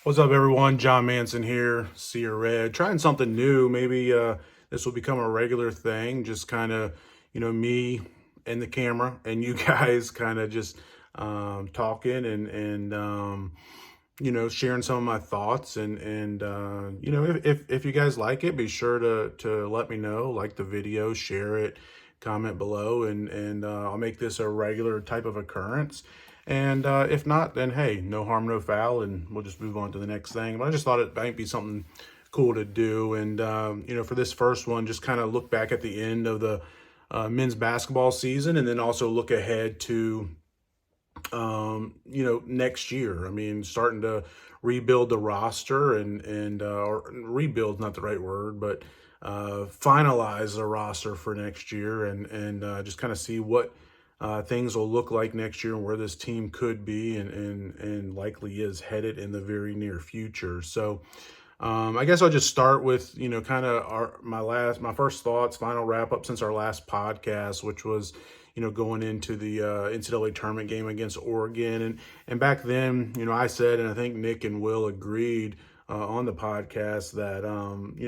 What's up, everyone? John Manson here, Seer Red. Trying something new. Maybe this will become a regular thing. Just kind of, me and the camera, and you guys kind of just talking and sharing some of my thoughts. And if you guys like it, be sure to let me know. Like the video, share it, comment below, and I'll make this a regular type of occurrence. And if not, then hey, no harm, no foul, and we'll just move on to the next thing. But I just thought it might be something cool to do. And, for this first one, just kind of look back at the end of the men's basketball season and then also look ahead to, next year. I mean, starting to rebuild the roster or rebuild, not the right word, but finalize the roster for next year and just kind of see what things will look like next year and where this team could be and likely is headed in the very near future. So I guess I'll just start with, kind of my first thoughts, final wrap up since our last podcast, which was, going into the NCAA tournament game against Oregon. And back then, I said, and I think Nick and Will agreed on the podcast that,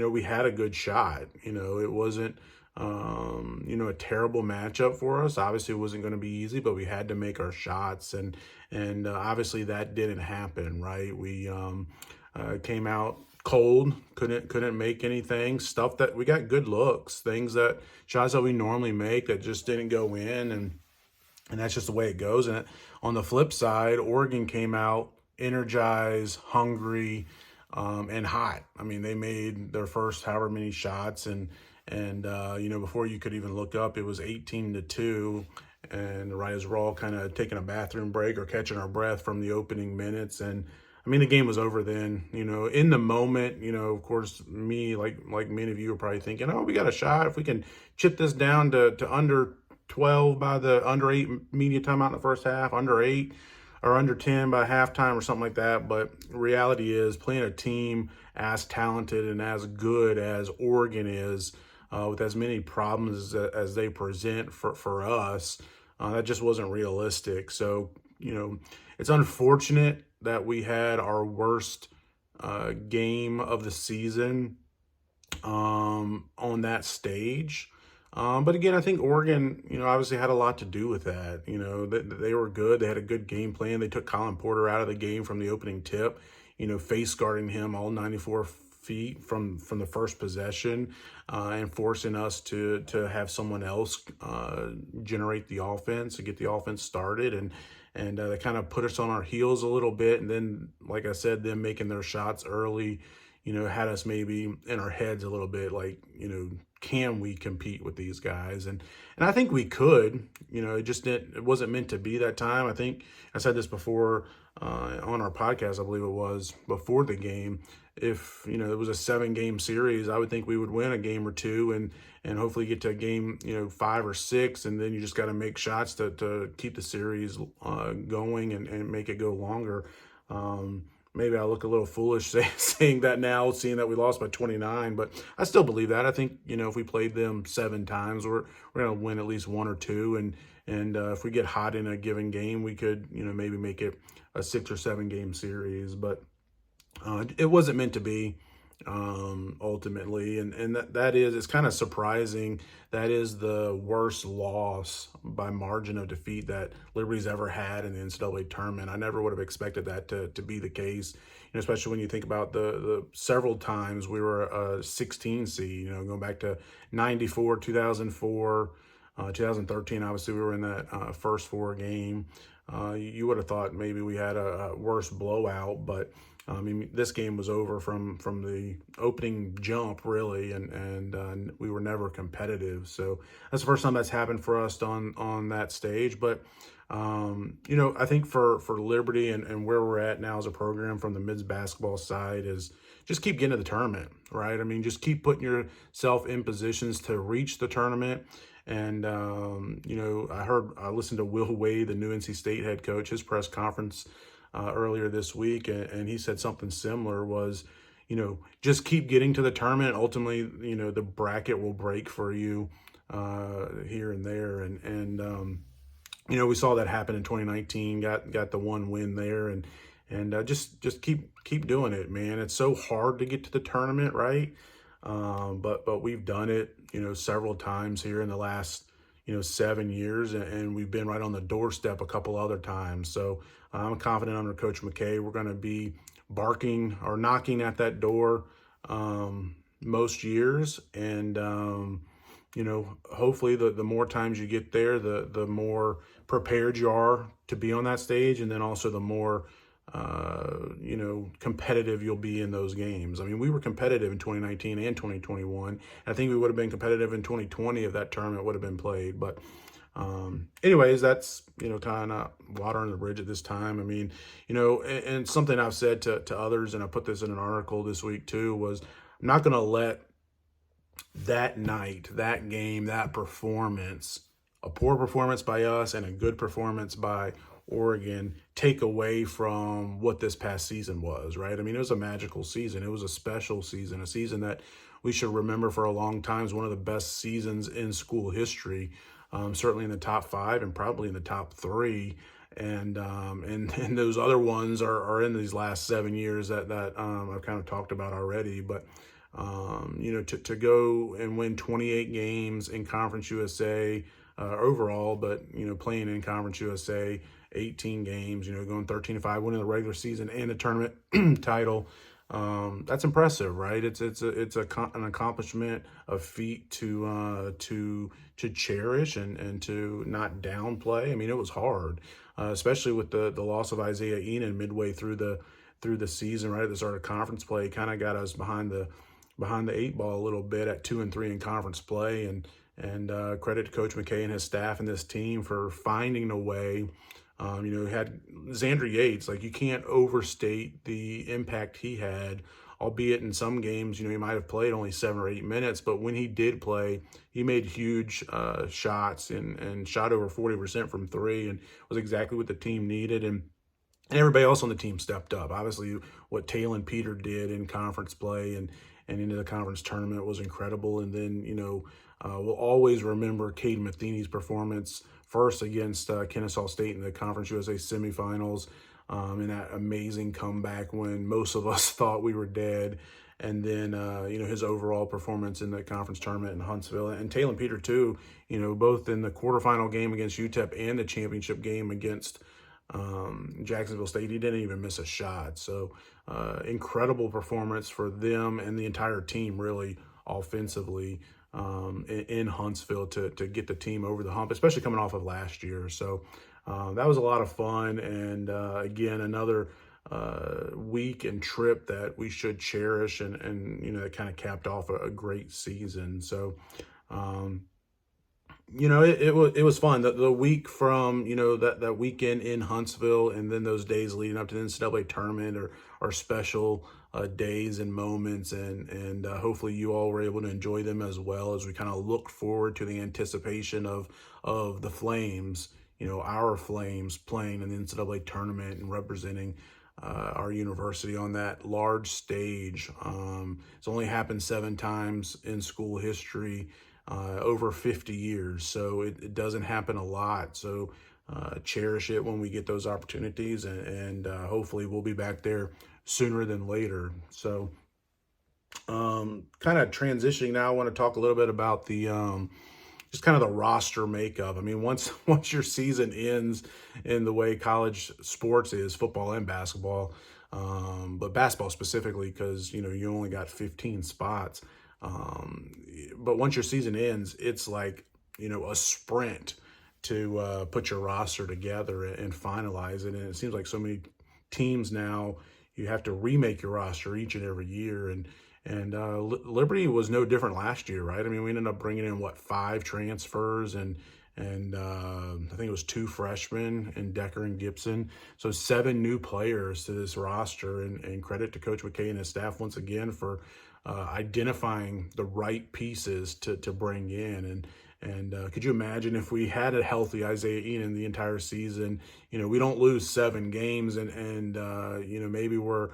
we had a good shot. It wasn't, a terrible matchup for us. Obviously, it wasn't going to be easy, but we had to make our shots, and obviously that didn't happen. Right? We came out cold, couldn't make anything. Stuff that we got good looks, things that shots that we normally make that just didn't go in, and that's just the way it goes. And on the flip side, Oregon came out energized, hungry, and hot. I mean, they made their first however many shots, and before you could even look up, it was 18-2. And right as we're all kind of taking a bathroom break or catching our breath from the opening minutes, and I mean, the game was over then. In the moment, of course, me, like many of you are probably thinking, oh, we got a shot. If we can chip this down to under 12 by the under 8 media timeout in the first half, under 8 or under 10 by halftime or something like that. But reality is playing a team as talented and as good as Oregon is, with as many problems as they present for us, that just wasn't realistic. So, it's unfortunate that we had our worst game of the season on that stage. But again, I think Oregon, obviously had a lot to do with that. They were good. They had a good game plan. They took Colin Porter out of the game from the opening tip, face guarding him all 94 feet from the first possession, and forcing us to have someone else generate the offense to get the offense started. And they kind of put us on our heels a little bit. And then, like I said, them making their shots early, had us maybe in our heads a little bit like, can we compete with these guys? And I think we could. It wasn't meant to be that time. I think I said this before on our podcast, I believe it was, before the game. If, it was a 7-game series, I would think we would win a game or two and hopefully get to a game, 5 or 6. And then you just got to make shots to keep the series going and make it go longer. Maybe I look a little foolish saying that now, seeing that we lost by 29, but I still believe that. I think, if we played them 7 times, we're going to win at least 1 or 2. And if we get hot in a given game, we could, maybe make it a 6 or 7 game series. But it wasn't meant to be, ultimately. And that is, it's kind of surprising. That is the worst loss by margin of defeat that Liberty's ever had in the NCAA tournament. I never would have expected that to be the case, especially when you think about the several times we were a 16 seed, going back to 94, 2004, 2013, obviously we were in that first 4 game. You would have thought maybe we had a worse blowout, but I mean, this game was over from the opening jump, really, and we were never competitive. So that's the first time that's happened for us on that stage. But I think for Liberty and where we're at now as a program from the men's basketball side is just keep getting to the tournament, right? I mean, just keep putting yourself in positions to reach the tournament. And, I listened to Will Wade, the new NC State head coach, his press conference earlier this week, and he said something similar was, just keep getting to the tournament. Ultimately, the bracket will break for you here and there. And we saw that happen in 2019, got the 1 win there. And and just keep doing it, man. It's so hard to get to the tournament, right? But we've done it, several times here in the last 7 years, and we've been right on the doorstep a couple other times. So I'm confident under Coach McKay we're going to be barking or knocking at that door most years, and hopefully the more times you get there, the more prepared you are to be on that stage, and then also the more competitive you'll be in those games. I mean, we were competitive in 2019 and 2021. I think we would have been competitive in 2020 if that tournament would have been played. But anyways, that's, kind of water on the bridge at this time. I mean, and something I've said to others, and I put this in an article this week too, was I'm not going to let that night, that game, that performance, a poor performance by us and a good performance by Oregon, take away from what this past season was, right? I mean, it was a magical season. It was a special season, a season that we should remember for a long time as one of the best seasons in school history, certainly in the top 5 and probably in the top 3. And those other ones are in these last 7 years that I've kind of talked about already. But to go and win 28 games in Conference USA overall, but playing in Conference USA, 18 games, going 13-5, winning the regular season and the tournament title. That's impressive, right? It's an accomplishment, a feat to cherish and to not downplay. I mean, it was hard, especially with the loss of Isaiah Enon midway through the season, right at the start of conference play. Kind of got us behind the 8 ball a little bit at 2-3 in conference play, and credit to Coach McKay and his staff and this team for finding a way. Had Xander Yates, like, you can't overstate the impact he had, albeit in some games, he might have played only 7 or 8 minutes, but when he did play, he made huge shots and shot over 40% from 3, and was exactly what the team needed. And everybody else on the team stepped up. Obviously, what Talon Peter did in conference play and into the conference tournament was incredible. And then, we'll always remember Caden Matheny's performance first against Kennesaw State in the Conference USA semifinals, in that amazing comeback when most of us thought we were dead. And then, his overall performance in the conference tournament in Huntsville. And Talon Peter, too, both in the quarterfinal game against UTEP and the championship game against Jacksonville State, he didn't even miss a shot. So incredible performance for them and the entire team, really, offensively, in Huntsville to get the team over the hump, especially coming off of last year. So that was a lot of fun, and again, another week and trip that we should cherish, and it kind of capped off a great season. So it was fun. The week from, that weekend in Huntsville, and then those days leading up to the NCAA tournament are special days and moments, and hopefully you all were able to enjoy them as well, as we kind of look forward to the anticipation of the Flames, our Flames playing in the NCAA tournament and representing our university on that large stage. It's only happened 7 times in school history, over 50 years. So it doesn't happen a lot. So cherish it when we get those opportunities, and hopefully we'll be back there sooner than later. So kind of transitioning now, I want to talk a little bit about the just kind of the roster makeup. I mean, once your season ends in the way college sports is, football and basketball, but basketball specifically, because you only got 15 spots. But once your season ends, it's like a sprint to put your roster together and finalize it. And it seems like so many teams now, you have to remake your roster each and every year. And Liberty was no different last year, right? I mean, we ended up bringing in 5 transfers and I think it was 2 freshmen in Decker and Gibson. So 7 new players to this roster, and credit to Coach McKay and his staff once again for identifying the right pieces to bring in. And could you imagine if we had a healthy Isaiah Enon the entire season? We don't lose 7 games, and maybe we're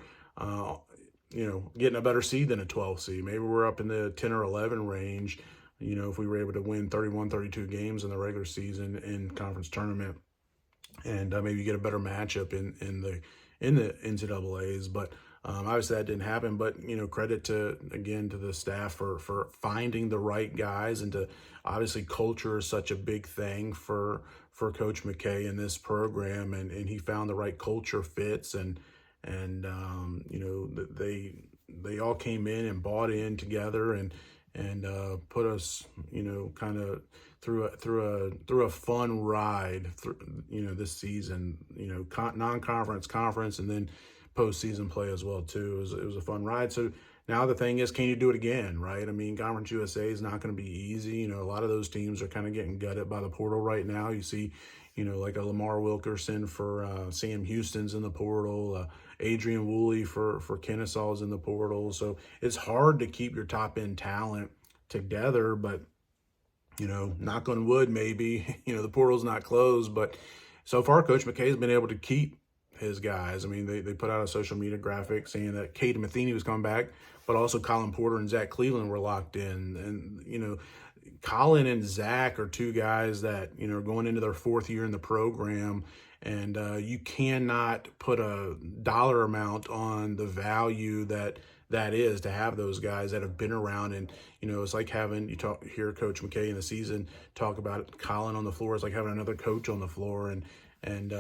getting a better seed than a 12 seed. Maybe we're up in the 10 or 11 range, if we were able to win 31, 32 games in the regular season in conference tournament, and maybe get a better matchup in in the NCAA's, but obviously that didn't happen. But credit to the staff for finding the right guys, and to obviously culture is such a big thing for Coach McKay in this program, and he found the right culture fits, and they all came in and bought in together, and put us kind of through a fun ride through this season, non-conference, conference, and then postseason play as well too. It was a fun ride. So now the thing is, can you do it again, right? I mean, Conference USA is not going to be easy. A lot of those teams are kind of getting gutted by the portal right now. You see, like a Lamar Wilkerson for Sam Houston's in the portal, Adrian Woolley for Kennesaw's in the portal. So it's hard to keep your top end talent together, but knock on wood, maybe, the portal's not closed, but so far Coach McKay's been able to keep his guys. I mean, they put out a social media graphic saying that Caden Matheny was coming back, but also Colin Porter and Zach Cleveland were locked in. And, Colin and Zach are two guys that, are going into their fourth year in the program, and you cannot put a dollar amount on the value that is to have those guys that have been around. And it's like having, hear Coach McKay in the season talk about Colin on the floor. It's like having another coach on the floor, and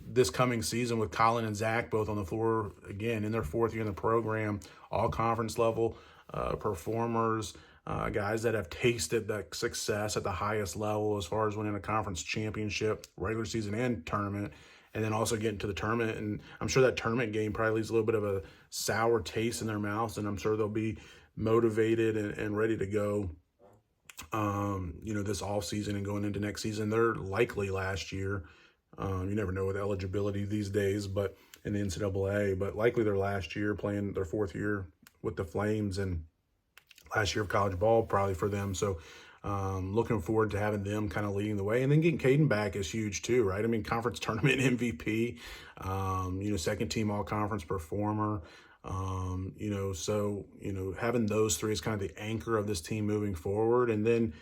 this coming season with Colin and Zach both on the floor again in their fourth year in the program, all conference level performers, guys that have tasted that success at the highest level as far as winning a conference championship, regular season and tournament, and then also getting to the tournament. And I'm sure that tournament game probably leaves a little bit of a sour taste in their mouths, and I'm sure they'll be motivated and ready to go, this off season and going into next season. They're likely last year. You never know with eligibility these days, but in the NCAA, but likely their last year playing their fourth year with the Flames, and last year of college ball probably for them. So looking forward to having them kind of leading the way, and then getting Caden back is huge too, right? I mean, conference tournament MVP, second team all conference performer. So having those three is kind of the anchor of this team moving forward. And then,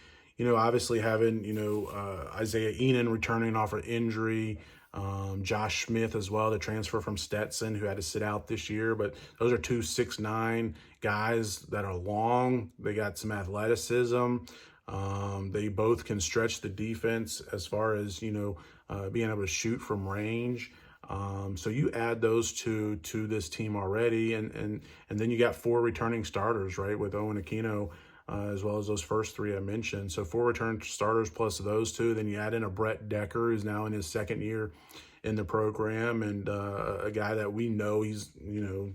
obviously having, Isaiah Enan returning off an injury, Josh Smith as well, the transfer from Stetson, who had to sit out this year. But those are two 6'9" guys that are long. They got some athleticism. They both can stretch the defense as far as, being able to shoot from range. So you add those two to this team already, and then you got four returning starters, right, with Owen Aquino, as well as those first three I mentioned. So four return starters plus those two. Then you add in a Brett Decker, who's now in his second year in the program, and a guy that we know, he's,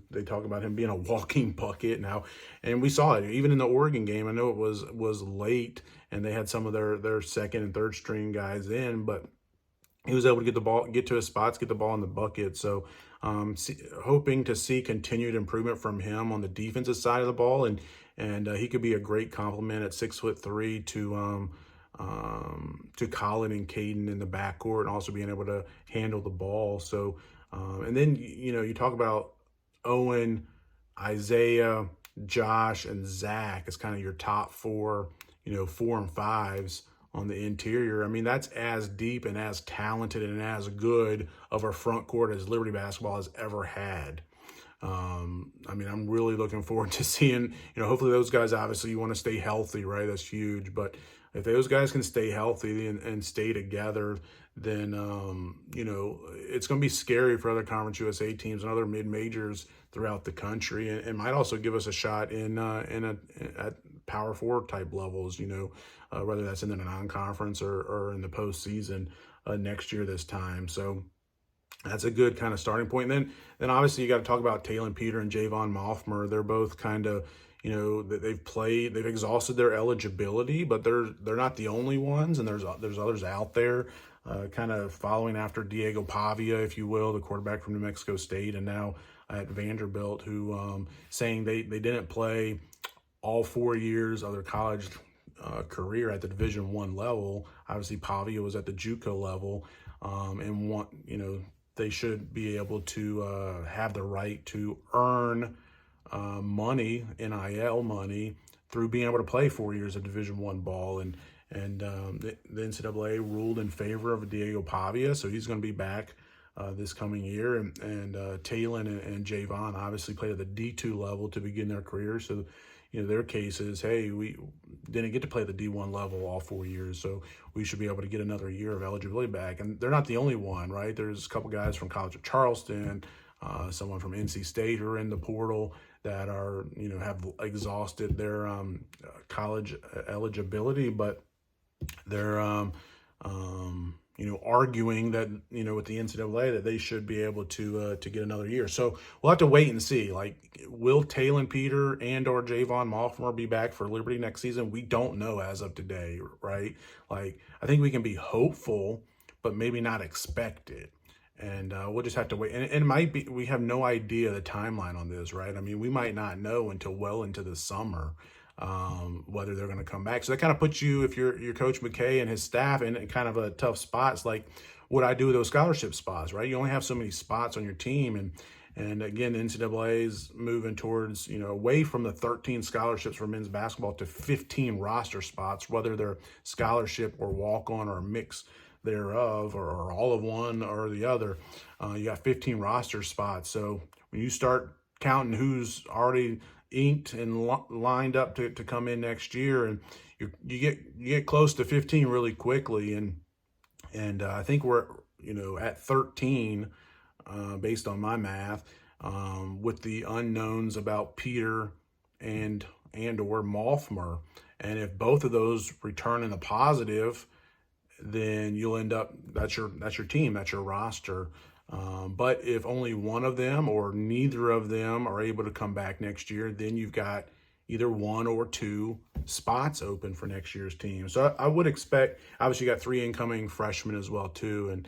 they talk about him being a walking bucket now, and we saw it even in the Oregon game. I know it was late, and they had some of their second and third string guys in, but he was able to get to his spots, get the ball in the bucket. So hoping to see continued improvement from him on the defensive side of the ball, and he could be a great complement at 6'3" to Colin and Caden in the backcourt, and also being able to handle the ball. So and then you talk about Owen, Isaiah, Josh, and Zach as kind of your top four, 4 and 5s on the interior. I mean, that's as deep and as talented and as good of a front court as Liberty basketball has ever had. I mean, I'm really looking forward to seeing, hopefully those guys, obviously you want to stay healthy, right? That's huge. But if those guys can stay healthy and stay together, then, it's going to be scary for other Conference USA teams and other mid-majors throughout the country, and might also give us a shot at Power 4 type levels, whether that's in the non-conference or in the postseason next year this time. So that's a good kind of starting point. And then obviously you got to talk about Talon Peter and Javon Moffmer. They're both kind of, they've exhausted their eligibility, but they're not the only ones, and there's others out there kind of following after Diego Pavia, if you will, the quarterback from New Mexico State, and now at Vanderbilt, who saying they didn't play all 4 years of their college career at the Division I level. Obviously, Pavia was at the JUCO level, and they should be able to have the right to earn money, NIL money, through being able to play 4 years of Division I ball. And the NCAA ruled in favor of Diego Pavia, so he's going to be back this coming year, and Talon and Javon obviously played at the D2 level to begin their career. So, their case is, hey, we didn't get to play the D1 level all 4 years, so we should be able to get another year of eligibility back. And they're not the only one, right? There's a couple guys from College of Charleston, someone from NC State who are in the portal that are, have exhausted their college eligibility, but they're arguing that, with the NCAA that they should be able to get another year. So we'll have to wait and see. Like, will Talon Peter and or Javon Malfmer be back for Liberty next season? We don't know as of today, right? Like, I think we can be hopeful, but maybe not expect it. And we'll just have to wait. And it might be, we have no idea the timeline on this, right? I mean, we might not know until well into the summer whether they're going to come back. So that kind of puts you, if you're Coach McKay and his staff, in kind of a tough spot. It's like, what I do with those scholarship spots, right? You only have so many spots on your team. And again, the NCAA is moving towards, away from the 13 scholarships for men's basketball to 15 roster spots, whether they're scholarship or walk-on or a mix thereof, or all of one or the other. You got 15 roster spots. So when you start counting who's already inked and lined up to come in next year, and you get close to 15 really quickly, and I think we're at 13 based on my math, with the unknowns about Peter and or Malfmer. And if both of those return in the positive, then you'll end up, that's your team, that's your roster. But if only one of them or neither of them are able to come back next year, then you've got either one or two spots open for next year's team. So I would expect, obviously you got 3 incoming freshmen as well too. And,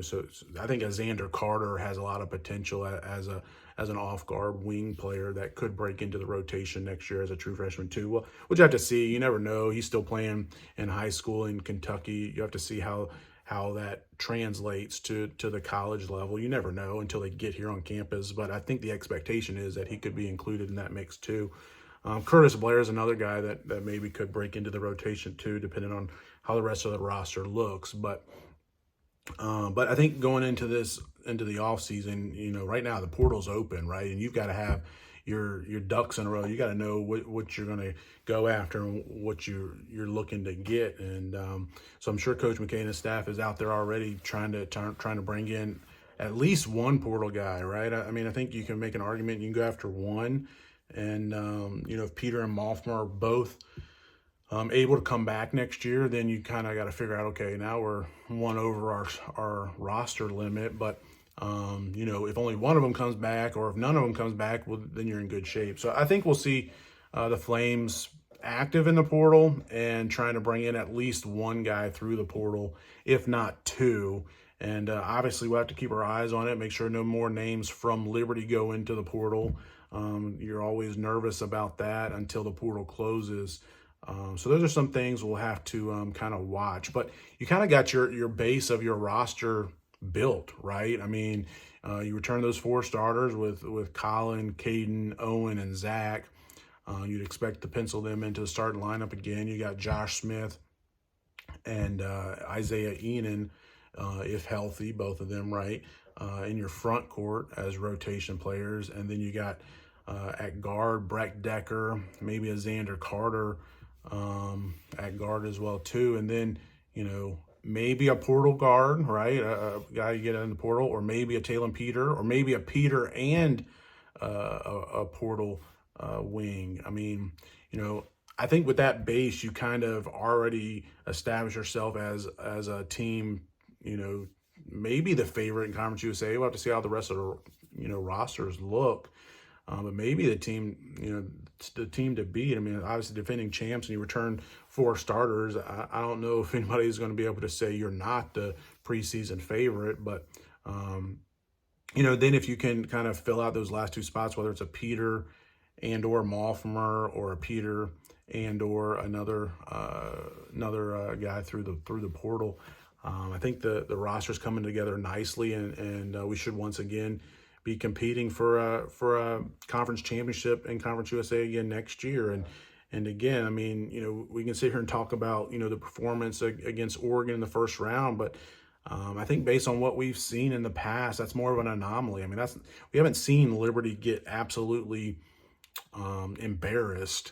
so I think Xander Carter has a lot of potential as an off-guard wing player that could break into the rotation next year as a true freshman too. Well, we'll have to see. You never know. He's still playing in high school in Kentucky. You have to see how that translates to the college level. You never know until they get here on campus, but I think the expectation is that he could be included in that mix too. Curtis Blair is another guy that maybe could break into the rotation too, depending on how the rest of the roster looks. But I think going into the off season, right now the portal's open, right? And you've got to have your ducks in a row. You got to know what you're going to go after and what you're looking to get. And so I'm sure Coach McKay and his staff is out there already trying to bring in at least one portal guy, right? I mean, I think you can make an argument. You can go after one, and if Peter and Malfmer are both able to come back next year, then you kind of got to figure out, okay, now we're one over our roster limit. But if only one of them comes back, or if none of them comes back, well, then you're in good shape. So I think we'll see the Flames active in the portal and trying to bring in at least one guy through the portal, if not two. And obviously we'll have to keep our eyes on it, make sure no more names from Liberty go into the portal. You're always nervous about that until the portal closes. So those are some things we'll have to kind of watch. But you kind of got your base of your roster built, right? I mean, you return those 4 starters with Colin, Caden, Owen, and Zach. You'd expect to pencil them into the starting lineup again. You got Josh Smith and Isaiah Enan, if healthy, both of them, right, in your front court as rotation players. And then you got at guard, Breck Decker, maybe a Xander Carter at guard as well too. And then, maybe a portal guard, right? A guy you get in the portal, or maybe a Talon Peter, or maybe a Peter and a portal wing. I mean, I think with that base, you kind of already establish yourself as a team, maybe the favorite in Conference USA. We'll have to see how the rest of the, rosters look. But maybe the team, the team to beat. I mean, obviously defending champs, and you return 4 starters. I don't know if anybody's going to be able to say you're not the preseason favorite, but then if you can kind of fill out those last 2 spots, whether it's a Peter and or Malfmer, or a Peter and or another guy through the portal, I think the roster's coming together nicely, and we should once again be competing for a conference championship in Conference USA again next year. And again, I mean, we can sit here and talk about, the performance against Oregon in the first round, but I think based on what we've seen in the past, that's more of an anomaly. I mean, we haven't seen Liberty get absolutely embarrassed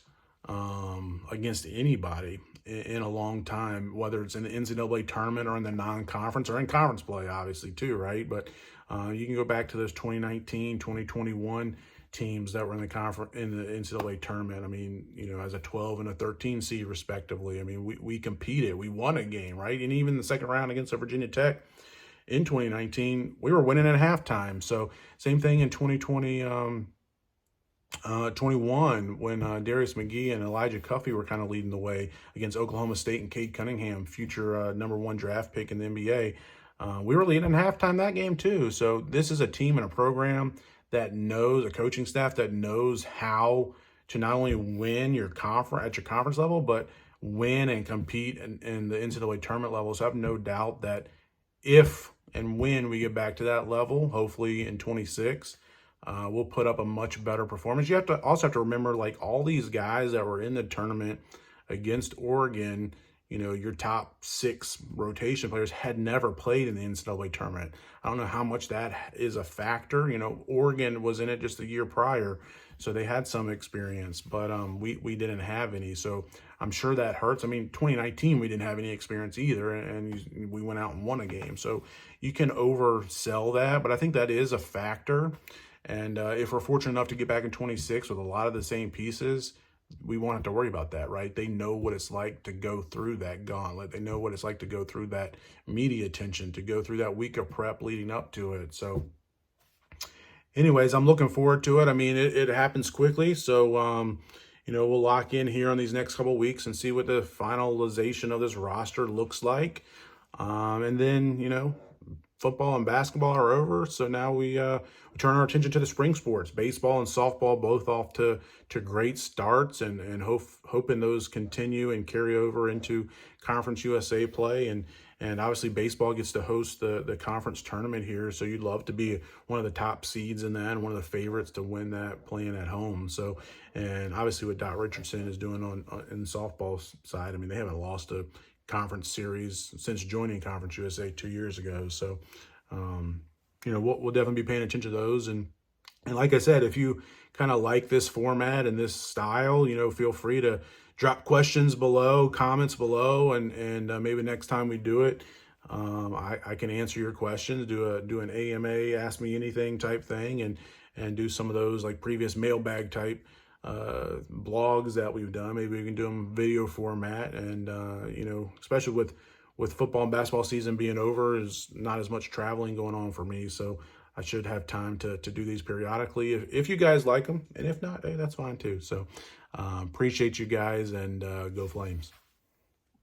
against anybody in a long time, whether it's in the NCAA tournament or in the non-conference or in conference play, obviously too, right? But you can go back to those 2019, 2021 teams that were in the conference in the NCAA tournament. I mean, as a 12 and a 13 seed respectively. I mean, we competed, we won a game, right? And even the second round against Virginia Tech in 2019, we were winning at halftime. So same thing in 2020. 21 when Darius McGee and Elijah Cuffey were kind of leading the way against Oklahoma State and Cade Cunningham, future #1 draft pick in the NBA. We were leading at halftime that game too. So this is a team and a program that knows, a coaching staff that knows how to not only win your conference at your conference level, but win and compete in the NCAA tournament level. So I have no doubt that if and when we get back to that level, hopefully in 26, we'll put up a much better performance. You also have to remember, like, all these guys that were in the tournament against Oregon, your top 6 rotation players had never played in the NCAA tournament. I don't know how much that is a factor. Oregon was in it just a year prior, so they had some experience, but we didn't have any. So I'm sure that hurts. I mean, 2019, we didn't have any experience either, and we went out and won a game. So you can oversell that, but I think that is a factor. And if we're fortunate enough to get back in 26 with a lot of the same pieces, we won't have to worry about that, right? They know what it's like to go through that gauntlet. They know what it's like to go through that media attention, to go through that week of prep leading up to it. So anyways, I'm looking forward to it. I mean, it happens quickly. So, we'll lock in here on these next couple of weeks and see what the finalization of this roster looks like. And then, football and basketball are over, so now we turn our attention to the spring sports. Baseball and softball both off to great starts, and hoping those continue and carry over into Conference USA play. And obviously baseball gets to host the conference tournament here, so you'd love to be one of the top seeds in that and one of the favorites to win that playing at home. So, and obviously what Dot Richardson is doing on in the softball side, I mean, they haven't lost a conference series since joining Conference USA 2 years ago. So, we'll definitely be paying attention to those. And like I said, if you kind of like this format and this style, feel free to drop questions below, comments below, and maybe next time we do it, I can answer your questions, do an AMA, ask me anything type thing, and do some of those like previous mailbag type blogs that we've done. Maybe we can do them video format, and especially with football and basketball season being over, is not as much traveling going on for me, so I should have time to do these periodically if you guys like them, and if not, hey, that's fine too. So appreciate you guys, and go Flames.